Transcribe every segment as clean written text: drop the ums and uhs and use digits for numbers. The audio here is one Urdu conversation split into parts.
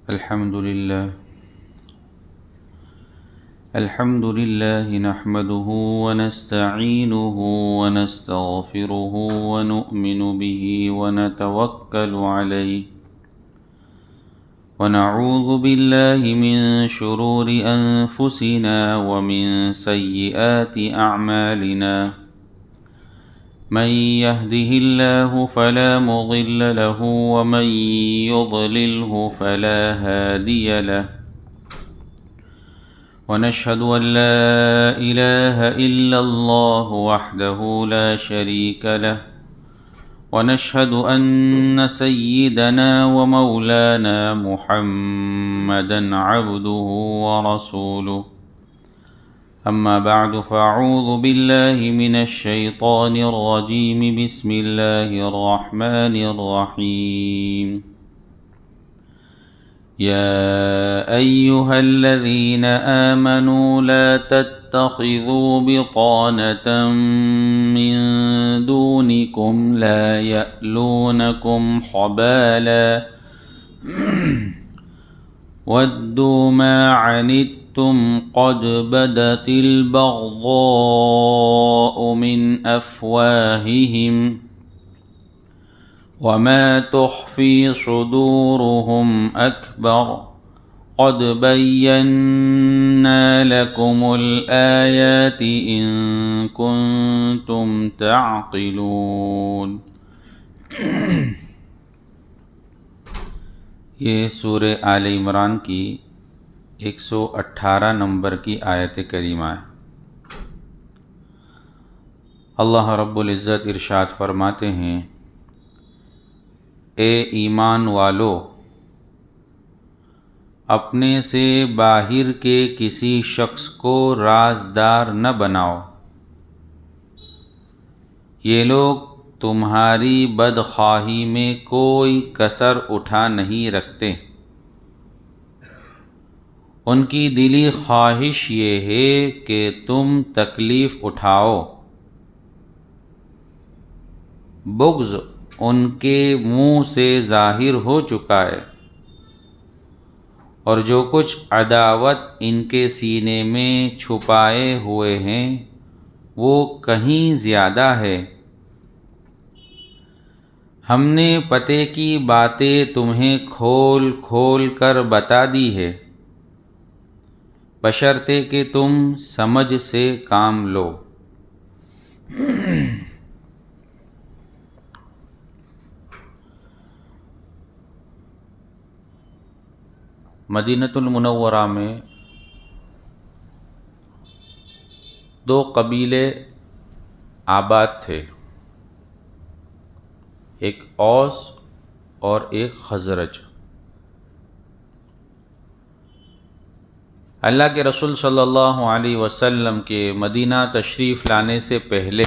الحمد لله نحمده ونستعينه ونستغفره ونؤمن به ونتوكل عليه ونعوذ بالله من شرور أنفسنا ومن سيئات أعمالنا من يهده الله فلا مضل له ومن يضلله فلا هادي له ونشهد أن لا إله إلا الله وحده لا شريك له ونشهد أن سيدنا ومولانا محمدا عبده ورسوله أما بعد فأعوذ بالله من الشيطان الرجيم بسم الله الرحمن الرحيم يا أيها الذين آمنوا لا تتخذوا بطانة من دونكم لا يألونكم خبالا ودوا ما عنتم قد بدت البغضاء من أفواههم وما تخفي صدورهم أكبر قد بينا لكم الآيات إن كنتم تعقلون۔ یہ سورہ آل عمران کی 118 نمبر کی آیت کریمہ ہے۔ اللہ رب العزت ارشاد فرماتے ہیں، اے ایمان والو، اپنے سے باہر کے کسی شخص کو رازدار نہ بناؤ، یہ لوگ تمہاری بدخواہی میں کوئی کسر اٹھا نہیں رکھتے، ان کی دلی خواہش یہ ہے کہ تم تکلیف اٹھاؤ، بغض ان کے منہ سے ظاہر ہو چکا ہے، اور جو کچھ عداوت ان کے سینے میں چھپائے ہوئے ہیں وہ کہیں زیادہ ہے۔ ہم نے پتے کی باتیں تمہیں کھول کھول کر بتا دی ہے، بشرطے کہ تم سمجھ سے کام لو۔ مدینہ المنورہ میں 2 قبیلے آباد تھے، ایک اوس اور ایک خزرج۔ اللہ کے رسول صلی اللہ علیہ وسلم کے مدینہ تشریف لانے سے پہلے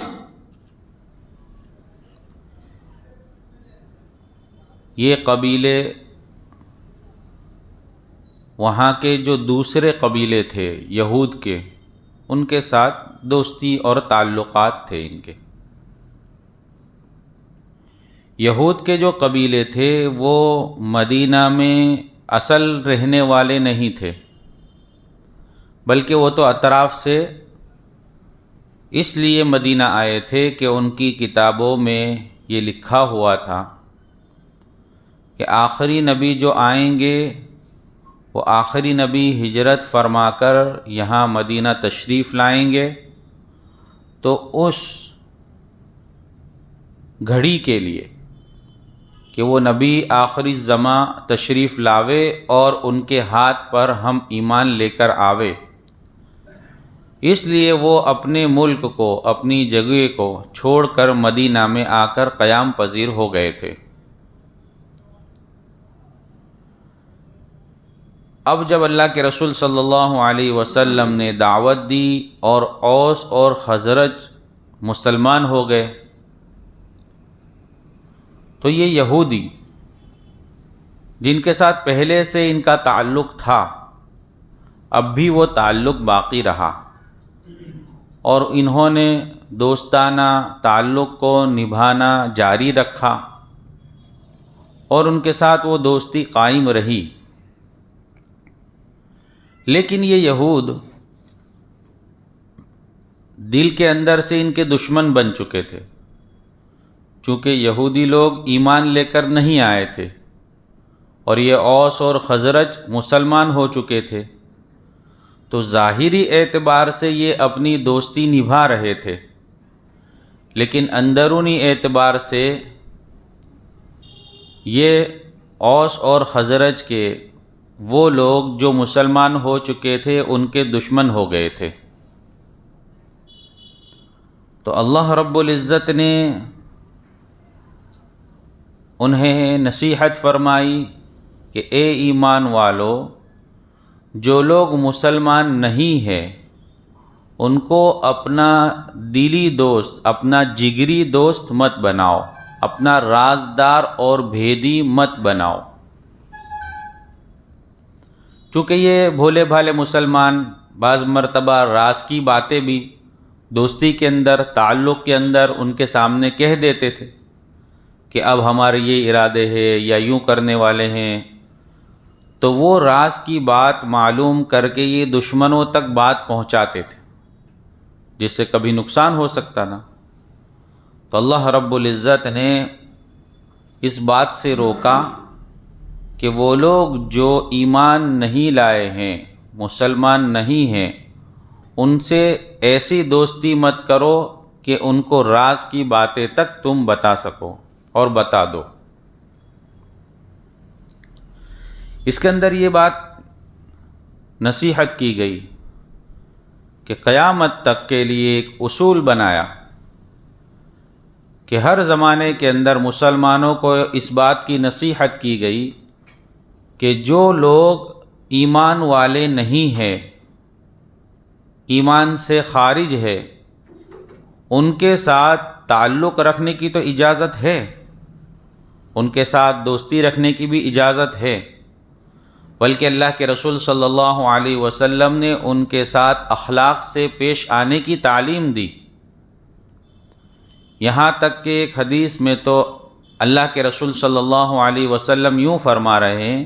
یہ قبیلے وہاں کے جو دوسرے قبیلے تھے یہود کے، ان کے ساتھ دوستی اور تعلقات تھے ان کے۔ یہود کے جو قبیلے تھے وہ مدینہ میں اصل رہنے والے نہیں تھے، بلکہ وہ تو اطراف سے اس لیے مدینہ آئے تھے کہ ان کی کتابوں میں یہ لکھا ہوا تھا کہ آخری نبی جو آئیں گے وہ آخری نبی ہجرت فرما کر یہاں مدینہ تشریف لائیں گے، تو اس گھڑی کے لیے کہ وہ نبی آخری زماں تشریف لاوے اور ان کے ہاتھ پر ہم ایمان لے کر آوے، اس لیے وہ اپنے ملک کو، اپنی جگہ کو چھوڑ کر مدینہ میں آ کر قیام پذیر ہو گئے تھے۔ اب جب اللہ کے رسول صلی اللہ علیہ وسلم نے دعوت دی اور اوس اور خزرج مسلمان ہو گئے، تو یہ یہودی جن کے ساتھ پہلے سے ان کا تعلق تھا اب بھی وہ تعلق باقی رہا، اور انہوں نے دوستانہ تعلق کو نبھانا جاری رکھا، اور ان کے ساتھ وہ دوستی قائم رہی۔ لیکن یہ یہود دل کے اندر سے ان کے دشمن بن چکے تھے، چونکہ یہودی لوگ ایمان لے کر نہیں آئے تھے اور یہ اوس اور خزرج مسلمان ہو چکے تھے، تو ظاہری اعتبار سے یہ اپنی دوستی نبھا رہے تھے، لیکن اندرونی اعتبار سے یہ اوس اور خزرج کے وہ لوگ جو مسلمان ہو چکے تھے ان کے دشمن ہو گئے تھے۔ تو اللہ رب العزت نے انہیں نصیحت فرمائی کہ اے ایمان والو، جو لوگ مسلمان نہیں ہیں ان کو اپنا دلی دوست، اپنا جگری دوست مت بناؤ، اپنا رازدار اور بھیدی مت بناؤ، چونکہ یہ بھولے بھالے مسلمان بعض مرتبہ راز کی باتیں بھی دوستی کے اندر، تعلق کے اندر ان کے سامنے کہہ دیتے تھے کہ اب ہمارے یہ ارادے ہیں یا یوں کرنے والے ہیں، تو وہ راز کی بات معلوم کر کے یہ دشمنوں تک بات پہنچاتے تھے، جس سے کبھی نقصان ہو سکتا نا۔ تو اللہ رب العزت نے اس بات سے روکا کہ وہ لوگ جو ایمان نہیں لائے ہیں، مسلمان نہیں ہیں، ان سے ایسی دوستی مت کرو کہ ان کو راز کی باتیں تک تم بتا سکو اور بتا دو۔ اس کے اندر یہ بات نصیحت کی گئی کہ قیامت تک کے لیے ایک اصول بنایا کہ ہر زمانے کے اندر مسلمانوں کو اس بات کی نصیحت کی گئی کہ جو لوگ ایمان والے نہیں ہیں، ایمان سے خارج ہے، ان کے ساتھ تعلق رکھنے کی تو اجازت ہے، ان کے ساتھ دوستی رکھنے کی بھی اجازت ہے، بلکہ اللہ کے رسول صلی اللہ علیہ وسلم نے ان کے ساتھ اخلاق سے پیش آنے کی تعلیم دی۔ یہاں تک کہ ایک حدیث میں تو اللہ کے رسول صلی اللہ علیہ وسلم یوں فرما رہے ہیں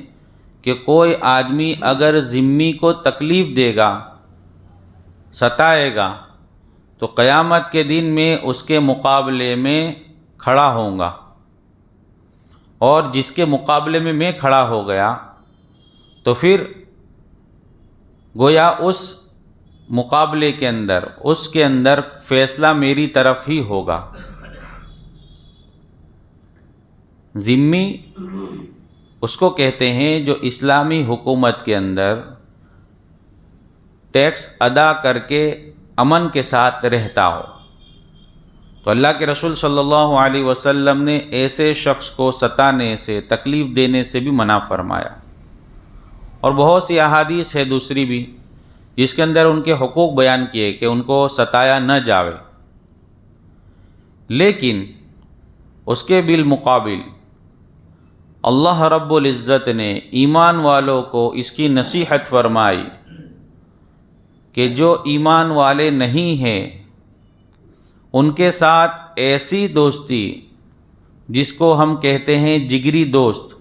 کہ کوئی آدمی اگر ذمی کو تکلیف دے گا، ستائے گا، تو قیامت کے دن میں اس کے مقابلے میں کھڑا ہوں گا، اور جس کے مقابلے میں کھڑا ہو گیا تو پھر گویا اس مقابلے کے اندر، اس کے اندر فیصلہ میری طرف ہی ہوگا۔ ذمی اس کو کہتے ہیں جو اسلامی حکومت کے اندر ٹیکس ادا کر کے امن کے ساتھ رہتا ہو۔ تو اللہ کے رسول صلی اللہ علیہ وسلم نے ایسے شخص کو ستانے سے، تکلیف دینے سے بھی منع فرمایا، اور بہت سی احادیث ہے دوسری بھی جس کے اندر ان کے حقوق بیان کیے کہ ان کو ستایا نہ جاوے۔ لیکن اس کے بالمقابل اللہ رب العزت نے ایمان والوں کو اس کی نصیحت فرمائی کہ جو ایمان والے نہیں ہیں ان کے ساتھ ایسی دوستی جس کو ہم کہتے ہیں جگری دوست،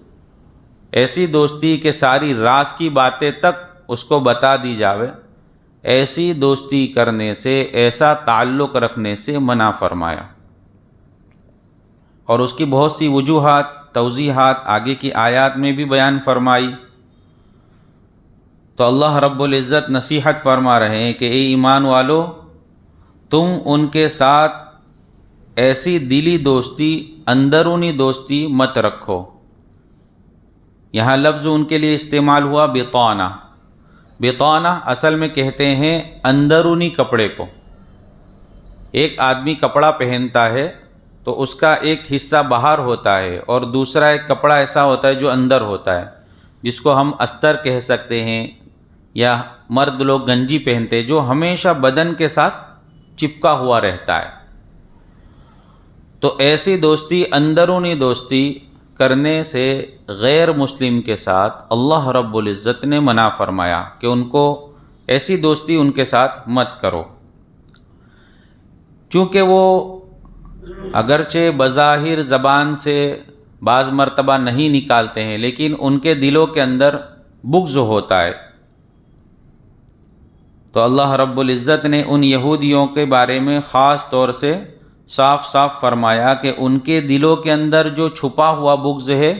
ایسی دوستی کہ ساری راز کی باتیں تک اس کو بتا دی جاوے، ایسی دوستی کرنے سے، ایسا تعلق رکھنے سے منع فرمایا، اور اس کی بہت سی وجوہات، توضیحات آگے کی آیات میں بھی بیان فرمائی۔ تو اللہ رب العزت نصیحت فرما رہے ہیں کہ اے ایمان والو، تم ان کے ساتھ ایسی دلی دوستی، اندرونی دوستی مت رکھو۔ یہاں لفظ ان کے لیے استعمال ہوا بطانہ۔ بطانہ اصل میں کہتے ہیں اندرونی کپڑے کو۔ ایک آدمی کپڑا پہنتا ہے تو اس کا ایک حصہ باہر ہوتا ہے اور دوسرا ایک کپڑا ایسا ہوتا ہے جو اندر ہوتا ہے، جس کو ہم استر کہہ سکتے ہیں، یا مرد لوگ گنجی پہنتے جو ہمیشہ بدن کے ساتھ چپکا ہوا رہتا ہے۔ تو ایسی دوستی، اندرونی دوستی کرنے سے غیر مسلم کے ساتھ اللہ رب العزت نے منع فرمایا کہ ان کو ایسی دوستی ان کے ساتھ مت کرو، چونکہ وہ اگرچہ بظاہر زبان سے بعض مرتبہ نہیں نکالتے ہیں، لیکن ان کے دلوں کے اندر بغض ہوتا ہے، تو اللہ رب العزت نے ان یہودیوں کے بارے میں خاص طور سے صاف صاف فرمایا کہ ان کے دلوں کے اندر جو چھپا ہوا بغض ہے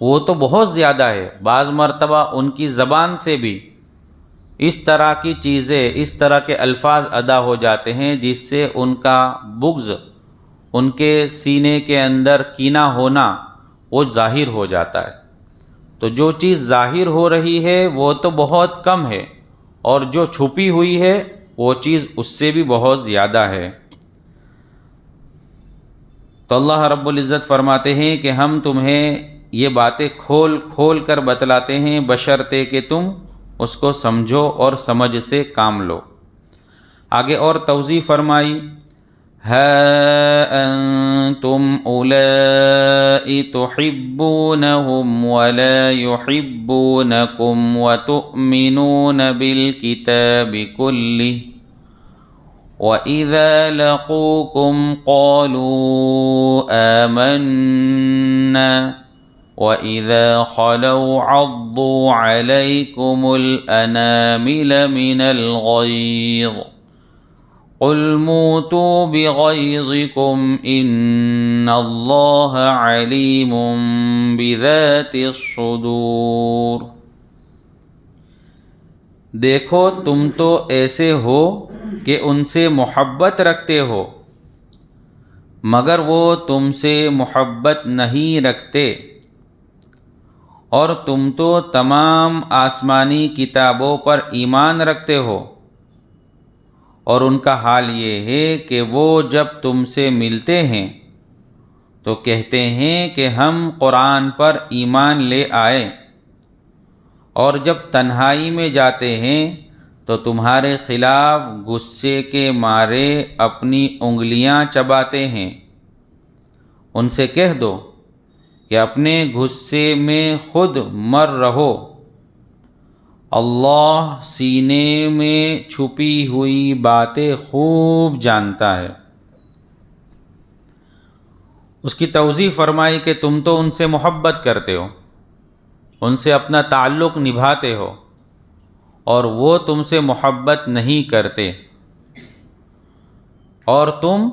وہ تو بہت زیادہ ہے. بعض مرتبہ ان کی زبان سے بھی اس طرح کی چیزیں، اس طرح کے الفاظ ادا ہو جاتے ہیں جس سے ان کا بغض، ان کے سینے کے اندر کینہ ہونا وہ ظاہر ہو جاتا ہے. تو جو چیز ظاہر ہو رہی ہے وہ تو بہت کم ہے، اور جو چھپی ہوئی ہے وہ چیز اس سے بھی بہت زیادہ ہے. تو اللہ رب العزت فرماتے ہیں کہ ہم تمہیں یہ باتیں کھول کھول کر بتلاتے ہیں بشرطے کہ تم اس کو سمجھو اور سمجھ سے کام لو. آگے اور توضیح فرمائی، ہَا أَنْتُمْ أُولَاءِ تُحِبُّونَهُمْ وَلَا يُحِبُّونَكُمْ وَتُؤْمِنُونَ بِالْكِتَابِ كُلِّهِ وَإِذَا لَقُوكُمْ قَالُوا آمَنَّا وَإِذَا خَلَوْا عَضُّوا عَلَيْكُمُ الْأَنَامِلَ مِنَ الْغَيْظِ قُلْ مُوتُوا بِغَيْظِكُمْ إِنَّ اللَّهَ عَلِيمٌ بِذَاتِ الصُّدُورِ. دیکھو تم تو ایسے ہو کہ ان سے محبت رکھتے ہو مگر وہ تم سے محبت نہیں رکھتے، اور تم تو تمام آسمانی کتابوں پر ایمان رکھتے ہو، اور ان کا حال یہ ہے کہ وہ جب تم سے ملتے ہیں تو کہتے ہیں کہ ہم قرآن پر ایمان لے آئے، اور جب تنہائی میں جاتے ہیں تو تمہارے خلاف غصے کے مارے اپنی انگلیاں چباتے ہیں. ان سے کہہ دو کہ اپنے غصے میں خود مر رہو، اللہ سینے میں چھپی ہوئی باتیں خوب جانتا ہے. اس کی توضیح فرمائی کہ تم تو ان سے محبت کرتے ہو، ان سے اپنا تعلق نبھاتے ہو، اور وہ تم سے محبت نہیں کرتے، اور تم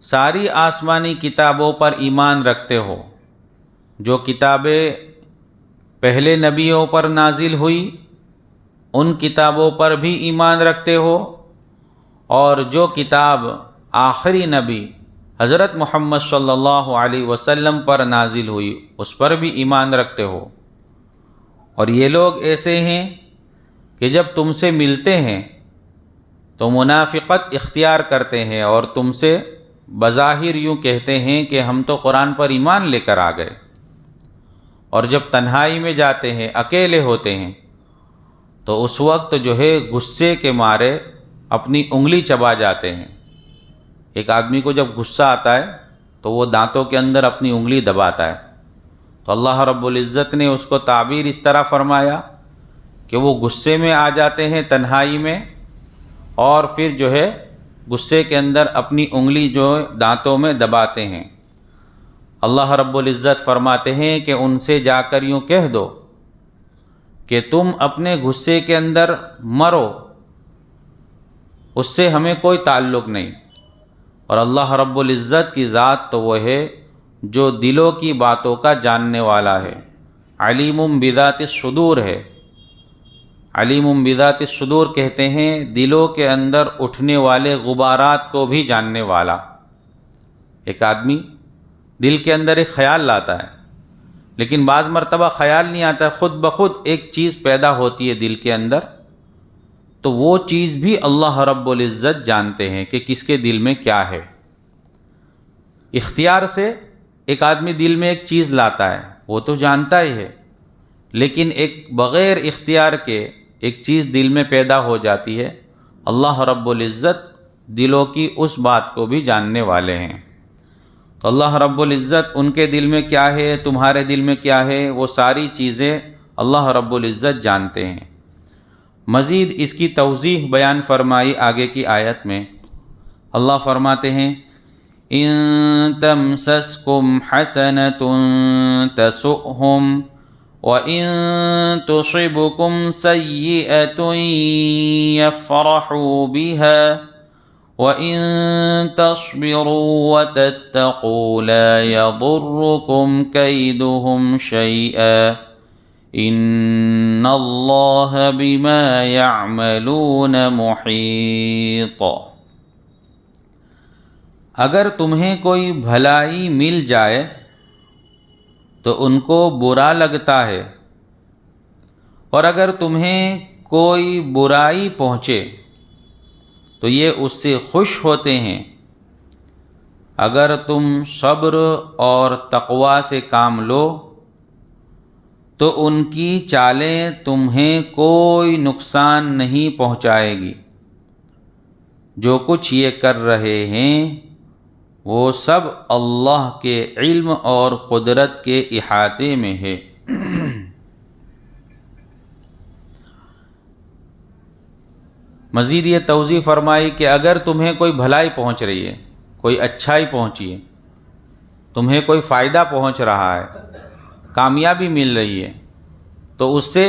ساری آسمانی کتابوں پر ایمان رکھتے ہو. جو کتابیں پہلے نبیوں پر نازل ہوئی ان کتابوں پر بھی ایمان رکھتے ہو، اور جو کتاب آخری نبی حضرت محمد صلی اللہ علیہ وسلم پر نازل ہوئی اس پر بھی ایمان رکھتے ہو. اور یہ لوگ ایسے ہیں کہ جب تم سے ملتے ہیں تو منافقت اختیار کرتے ہیں اور تم سے بظاہر یوں کہتے ہیں کہ ہم تو قرآن پر ایمان لے کر آ گئے، اور جب تنہائی میں جاتے ہیں، اکیلے ہوتے ہیں، تو اس وقت جو ہے غصے کے مارے اپنی انگلی چبا جاتے ہیں. ایک آدمی کو جب غصہ آتا ہے تو وہ دانتوں کے اندر اپنی انگلی دباتا ہے. تو اللہ رب العزت نے اس کو تعبیر اس طرح فرمایا کہ وہ غصے میں آ جاتے ہیں تنہائی میں، اور پھر جو ہے غصے کے اندر اپنی انگلی جو دانتوں میں دباتے ہیں. اللہ رب العزت فرماتے ہیں کہ ان سے جا کر یوں کہہ دو کہ تم اپنے غصے کے اندر مرو، اس سے ہمیں کوئی تعلق نہیں. اور اللہ رب العزت کی ذات تو وہ ہے جو دلوں کی باتوں کا جاننے والا ہے، علیم بذات الصدور ہے. علیم بذات الصدور کہتے ہیں دلوں کے اندر اٹھنے والے غبارات کو بھی جاننے والا. ایک آدمی دل کے اندر ایک خیال لاتا ہے، لیکن بعض مرتبہ خیال نہیں آتا، خود بخود ایک چیز پیدا ہوتی ہے دل کے اندر، تو وہ چیز بھی اللہ رب العزت جانتے ہیں کہ کس کے دل میں کیا ہے. اختیار سے ایک آدمی دل میں ایک چیز لاتا ہے وہ تو جانتا ہی ہے، لیکن ایک بغیر اختیار کے ایک چیز دل میں پیدا ہو جاتی ہے، اللہ رب العزت دلوں کی اس بات کو بھی جاننے والے ہیں. تو اللہ رب العزت ان کے دل میں کیا ہے، تمہارے دل میں کیا ہے، وہ ساری چیزیں اللہ رب العزت جانتے ہیں. مزید اس کی توضیح بیان فرمائی آگے کی آیت میں. اللہ فرماتے ہیں ان تمسسکم حسنۃ تسؤہم وَإِن تُصِبْكُمْ سَيِّئَةٌ يَفْرَحُوا بِهَا وَإِن تَصْبِرُوا وَتَتَّقُوا لَا يَضُرُّكُمْ كَيْدُهُمْ شَيْئًا إِنَّ اللَّهَ بِمَا يَعْمَلُونَ مُحِيطٌ۔ اگر تمہیں کوئی بھلائی مل جائے تو ان کو برا لگتا ہے، اور اگر تمہیں کوئی برائی پہنچے تو یہ اس سے خوش ہوتے ہیں۔ اگر تم صبر اور تقوی سے کام لو تو ان کی چالیں تمہیں کوئی نقصان نہیں پہنچائے گی۔ جو کچھ یہ کر رہے ہیں وہ سب اللہ کے علم اور قدرت کے احاطے میں ہے۔ مزید یہ توضیح فرمائی کہ اگر تمہیں کوئی بھلائی پہنچ رہی ہے، کوئی اچھائی پہنچی ہے، تمہیں کوئی فائدہ پہنچ رہا ہے، کامیابی مل رہی ہے، تو اس سے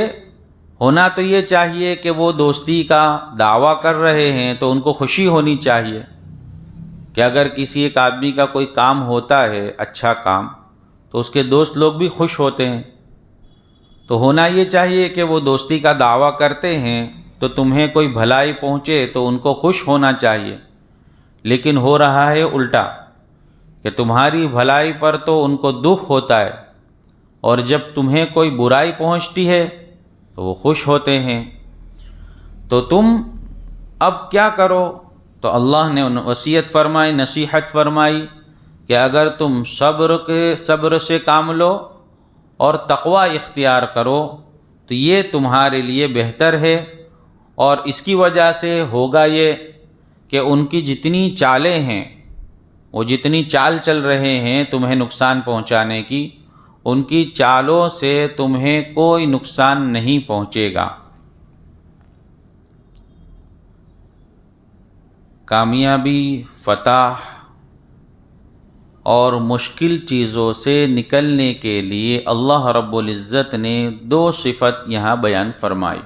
ہونا تو یہ چاہیے کہ وہ دوستی کا دعویٰ کر رہے ہیں تو ان کو خوشی ہونی چاہیے کہ اگر کسی ایک آدمی کا کوئی کام ہوتا ہے اچھا کام تو اس کے دوست لوگ بھی خوش ہوتے ہیں۔ تو ہونا یہ چاہیے کہ وہ دوستی کا دعویٰ کرتے ہیں تو تمہیں کوئی بھلائی پہنچے تو ان کو خوش ہونا چاہیے، لیکن ہو رہا ہے الٹا کہ تمہاری بھلائی پر تو ان کو دکھ ہوتا ہے، اور جب تمہیں کوئی برائی پہنچتی ہے تو وہ خوش ہوتے ہیں۔ تو تم اب کیا کرو؟ تو اللہ نے وصیت فرمائی، نصیحت فرمائی کہ اگر تم صبر سے کام لو اور تقوی اختیار کرو تو یہ تمہارے لیے بہتر ہے، اور اس کی وجہ سے ہوگا یہ کہ ان کی جتنی چالیں ہیں، وہ جتنی چال چل رہے ہیں تمہیں نقصان پہنچانے کی، ان کی چالوں سے تمہیں کوئی نقصان نہیں پہنچے گا۔ کامیابی، فتح اور مشکل چیزوں سے نکلنے کے لیے اللہ رب العزت نے دو صفت یہاں بیان فرمائی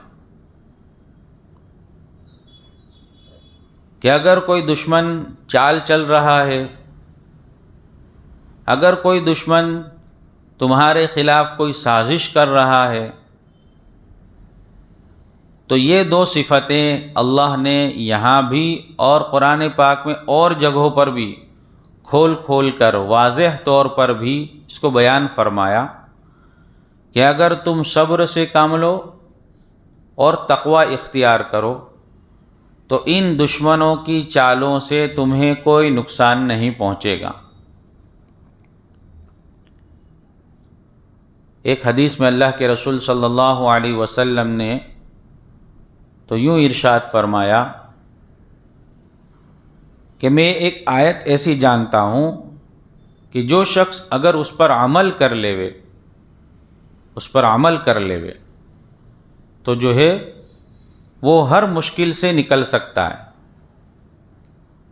کہ اگر کوئی دشمن چال چل رہا ہے، اگر کوئی دشمن تمہارے خلاف کوئی سازش کر رہا ہے، تو یہ دو صفتیں اللہ نے یہاں بھی اور قرآن پاک میں اور جگہوں پر بھی کھول کھول کر واضح طور پر بھی اس کو بیان فرمایا کہ اگر تم صبر سے کام لو اور تقوی اختیار کرو تو ان دشمنوں کی چالوں سے تمہیں کوئی نقصان نہیں پہنچے گا۔ ایک حدیث میں اللہ کے رسول صلی اللہ علیہ وسلم نے تو یوں ارشاد فرمایا کہ میں ایک آیت ایسی جانتا ہوں کہ جو شخص اگر اس پر عمل کر لیوے تو جو ہے وہ ہر مشکل سے نکل سکتا ہے،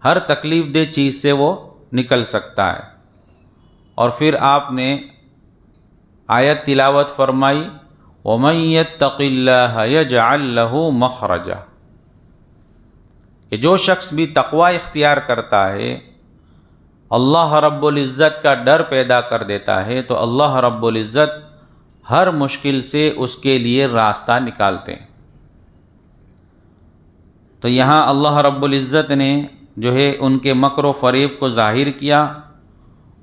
ہر تکلیف دہ چیز سے وہ نکل سکتا ہے۔ اور پھر آپ نے آیت تلاوت فرمائی وَمَن يَتَّقِ اللَّهَ يَجْعَل لَّهُ مَخْرَجًا، کہ جو شخص بھی تقوی اختیار کرتا ہے اللہ رب العزت کا ڈر پیدا کر دیتا ہے تو اللہ رب العزت ہر مشکل سے اس کے لیے راستہ نکالتے ہیں۔ تو یہاں اللہ رب العزت نے جو ہے ان کے مکر و فریب کو ظاہر کیا،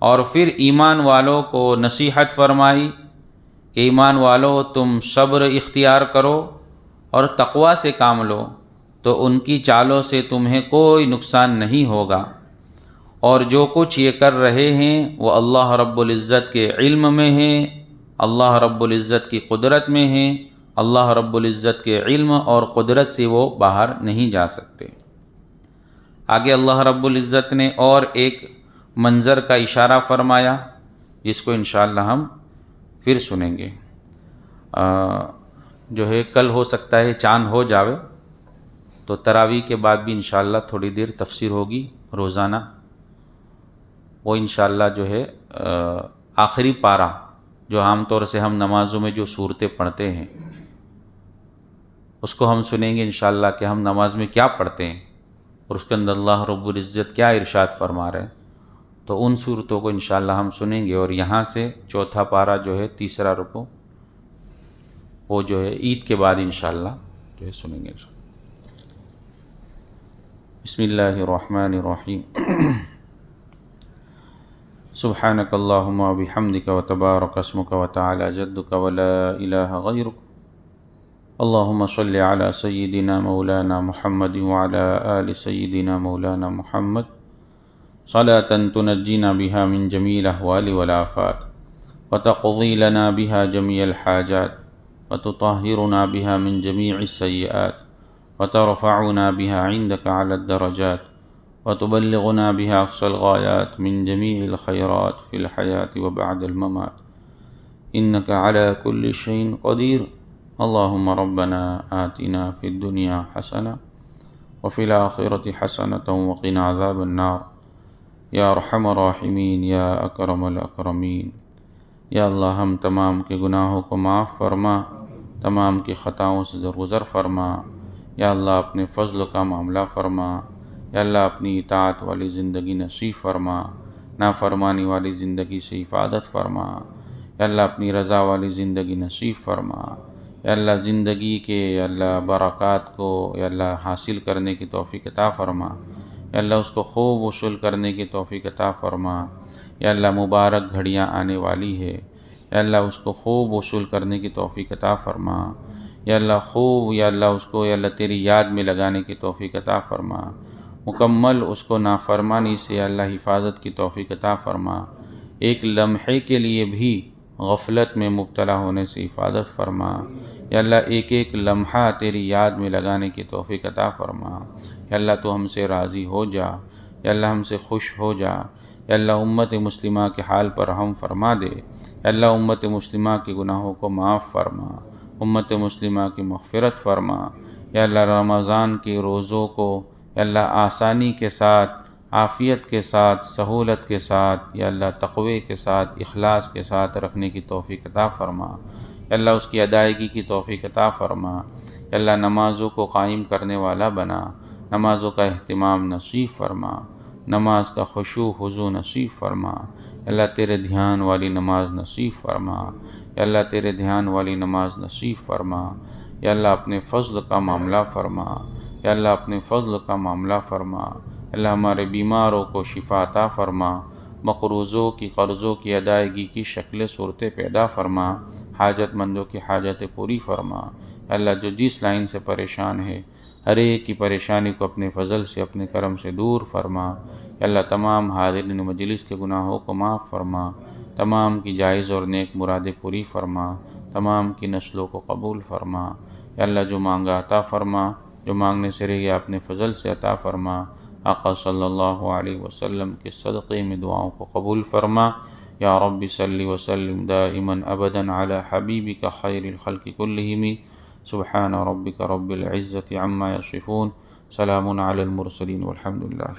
اور پھر ایمان والوں کو نصیحت فرمائی کہ ایمان والو تم صبر اختیار کرو اور تقوی سے کام لو تو ان کی چالوں سے تمہیں کوئی نقصان نہیں ہوگا، اور جو کچھ یہ کر رہے ہیں وہ اللہ رب العزت کے علم میں ہے، اللہ رب العزت کی قدرت میں ہے، اللہ رب العزت کے علم اور قدرت سے وہ باہر نہیں جا سکتے۔ آگے اللہ رب العزت نے اور ایک منظر کا اشارہ فرمایا جس کو انشاءاللہ ہم پھر سنیں گے۔ جو ہے کل ہو سکتا ہے چاند ہو جاوے تو تراویح کے بعد بھی انشاءاللہ تھوڑی دیر تفسیر ہوگی روزانہ، وہ انشاءاللہ جو ہے آخری پارہ جو عام طور سے ہم نمازوں میں جو صورتیں پڑھتے ہیں اس کو ہم سنیں گے انشاءاللہ کہ ہم نماز میں کیا پڑھتے ہیں اور اس کے اندر اللہ رب العزت کیا ارشاد فرما رہے ہیں، تو ان صورتوں کو انشاءاللہ ہم سنیں گے، اور یہاں سے چوتھا پارہ جو ہے تیسرا رکوع وہ جو ہے عید کے بعد انشاءاللہ جو ہے سنیں گے۔ بسم اللہ الرحمن الرحیم۔ سبحانک اللہم وبحمدک وتبارک اسمک وتعالی جدک ولا الہ غیرک، اللہم صل علی سیدنا مولانا محمد وعلی آل سیدنا مولانا محمد صلاة تنجینا بها من جمیع الاحوال والآفات وتقضی لنا بها جمیع الحاجات وتطہرنا بها من جمیع السیئات وترفعنا بها عندك على الدرجات وتبلغنا بها أقصى الغايات من جميع الخيرات في الحياة وبعد الممات إنك على كل شيء قدير اللهم ربنا آتنا في الدنيا حسنة وفي الآخرة حسنة وقنا عذاب النار یا ارحم الراحمین یا اکرم الاکرمین۔ یا اللہ ہم تمام کے گناہوں کو معاف فرما، تمام کی خطاؤں سے درگزر فرما، یا اللہ اپنے فضل کا معاملہ فرما، یا اللہ اپنی اطاعت والی زندگی نصیب فرما، نافرمانی والی زندگی سے حفاظت فرما، یا اللہ اپنی رضا والی زندگی نصیب فرما، یا اللہ زندگی کے یا اللہ برکات کو یا اللہ حاصل کرنے کی توفیق عطا فرما، یا اللہ اس کو خوب وصول کرنے کی توفیق عطا فرما، یا اللہ مبارک گھڑیاں آنے والی ہے، یا اللہ اس کو خوب وصول کرنے کی توفیق عطا فرما، یا اللہ خوب یا اللہ اس کو یا اللہ تیری یاد میں لگانے کی توفیق عطا فرما، مکمل اس کو نافرمانی سے یا اللہ حفاظت کی توفیق عطا فرما، ایک لمحے کے لیے بھی غفلت میں مبتلا ہونے سے حفاظت فرما، یا اللہ ایک ایک لمحہ تیری یاد میں لگانے کی توفیق عطا فرما، یا اللہ تو ہم سے راضی ہو جا، یا اللہ ہم سے خوش ہو جا، یا اللہ امت مسلمہ کے حال پر رحم فرما دے، یا اللہ امت مسلمہ کے گناہوں کو معاف فرما، امت مسلمہ کی مغفرت فرما، یا اللہ رمضان کے روزوں کو یا اللہ آسانی کے ساتھ، عافیت کے ساتھ، سہولت کے ساتھ، یا اللہ تقوی کے ساتھ، اخلاص کے ساتھ رکھنے کی توفیق عطا فرما، یا اللہ اس کی ادائیگی کی توفیق عطا فرما، یا اللہ نمازوں کو قائم کرنے والا بنا، نمازوں کا اہتمام نصیب فرما، نماز کا خشوع خضوع نصیب فرما، یا اللہ تیرے دھیان والی نماز نصیب فرما، یا اللہ تیرے دھیان والی نماز نصیب فرما، یا اللہ اپنے فضل کا معاملہ فرما، یا اللہ اپنے فضل کا معاملہ فرما، اللہ ہمارے بیماروں کو شفا عطا فرما، مقروضوں کی قرضوں کی ادائیگی کی شکل صورتیں پیدا فرما، حاجت مندوں کی حاجتیں پوری فرما، اللہ جو جس لائن سے پریشان ہے ہر ایک کی پریشانی کو اپنے فضل سے اپنے کرم سے دور فرما، اللہ تمام حاضرین مجلس کے گناہوں کو معاف فرما، تمام کی جائز اور نیک مرادیں پوری فرما، تمام کی نسلوں کو قبول فرما، اللہ جو مانگا عطا فرما، جو مانگنے سے رہ گیا اپنے فضل سے عطا فرما، آقا صلی اللہ علیہ وسلم کے صدقے میں دعاؤں کو قبول فرما، یا رب صلی وسلم دائما ابدا علی حبیبک خیر الخلق کلہم، سبحان ربک رب العزت عما یصفون، سلام علی المرسلین والحمد للہ۔